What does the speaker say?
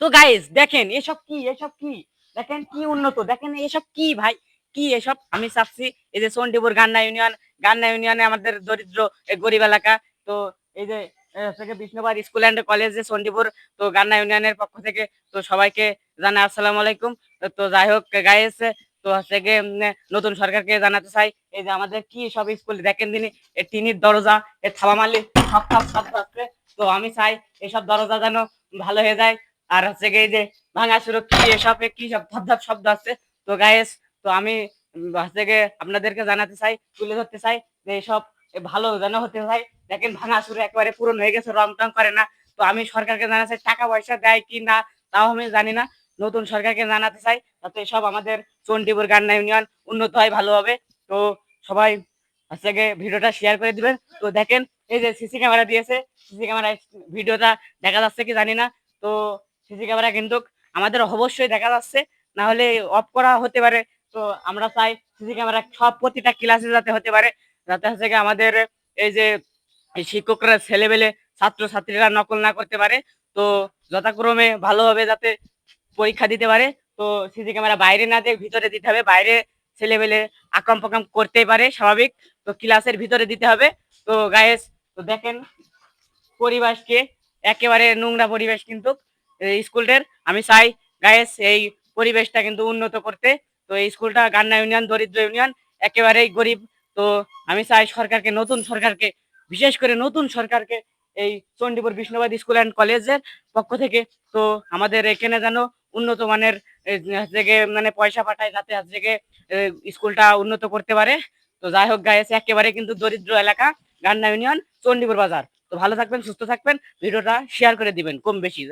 তো গাইস দেখেন এসব কি দেখেন কি উন্নত, দেখেন এসব কি ভাই, কি এসব। আমি চাচ্ছি এই যে চণ্ডীপুর গান্না ইউনিয়নে আমাদের দরিদ্র গরিব এলাকা। তো এই যে থেকে বিষ্ণুপাড় স্কুল অ্যান্ড কলেজ যে চণ্ডীপুর, তো গান্না ইউনিয়নের পক্ষ থেকে তো সবাইকে জানাই আসসালামু আলাইকুম। তো যাই হোক গাইস, তো হচ্ছে গিয়ে নতুন সরকারকে জানাতে চাই এই যে আমাদের কি সব স্কুল দেখেন তিনি, টিনির দরজা, থাবামালি সব সব শব্দ আছে। তো আমি চাই এসব দরজা যেন ভালো হয়ে যায়। আর হচ্ছে গিয়ে এই যে ভাঙা সুরক্ষা এসব কি সব ধপ ধপ শব্দ আছে। তো গাইস, তো আমি হচ্ছে গিয়ে আপনাদেরকে জানাতে চাই, তুলে ধরতে চাই যে এসব ভালো যেন হতে হয়। দেখেন ভাঙা সুরে একেবারে পূরণ হয়ে গেছে, রং টং করে না। তো আমি সরকারকে জানাতে চাই টাকা পয়সা দেয় কি না তাও আমি জানি না, নতুন সরকারকে জানাতে চাই যাতে সব আমাদের চণ্ডীপুর গান্না ইউনিয়ন উন্নত হয় ভালোভাবে। তো সবাই হচ্ছে গিয়ে ভিডিওটা শেয়ার করে দিবেন। তো দেখেন এই যে সিসি ক্যামেরা দিয়েছে, সিসি ক্যামেরায় ভিডিওটা দেখা যাচ্ছে কি জানি না। তো সিসি ক্যামেরা কিন্তু আমাদের অবশ্যই দেখা যাচ্ছে, না হলে অফ করা হতে পারে। তো আমরা চাই সিসি ক্যামেরা সব প্রতিটা ক্লাসে যাতে হতে পারে, যাতে হচ্ছে গিয়ে আমাদের এই যে এই শিক্ষকরা ছেলেবেলে ছাত্র ছাত্রীরা নকল না করতে পারে। তো যথাক্রমে ভালোভাবে যাতে পরীক্ষা দিতে পারে। তো সিসি ক্যামেরা বাইরে না দিয়ে ভিতরে দিতে হবে, বাইরে ছেলেবেলে আকাম পাকাম করতেই পারে স্বাভাবিক, তো ক্লাসের ভিতরে দিতে হবে। তো গায়েস, তো দেখেন পরিবেশকে একেবারে নোংরা পরিবেশ কিন্তু এই স্কুলটার। আমি চাই গায়েস এই পরিবেশটা কিন্তু উন্নত করতে। তো এই স্কুলটা গান্না ইউনিয়ন দরিদ্র ইউনিয়ন, একেবারেই গরিব। তো আমি চাই সরকারকে, নতুন সরকারকে, বিশেষ করে নতুন সরকারকে এই চণ্ডীপুর বিষ্ণুবাদ স্কুল অ্যান্ড কলেজের পক্ষ থেকে তো আমাদের এখানে যেন উন্নত মানের থেকে মানে পয়সা পাঠায় যাতে থেকে স্কুলটা উন্নত করতে পারে। তো যাই হোক গাইস, একেবারে কিন্তু দরিদ্র এলাকা গান্না ইউনিয়ন চণ্ডীপুর বাজার। তো ভালো থাকবেন, সুস্থ থাকবেন, ভিডিওটা শেয়ার করে দিবেন কম বেশি।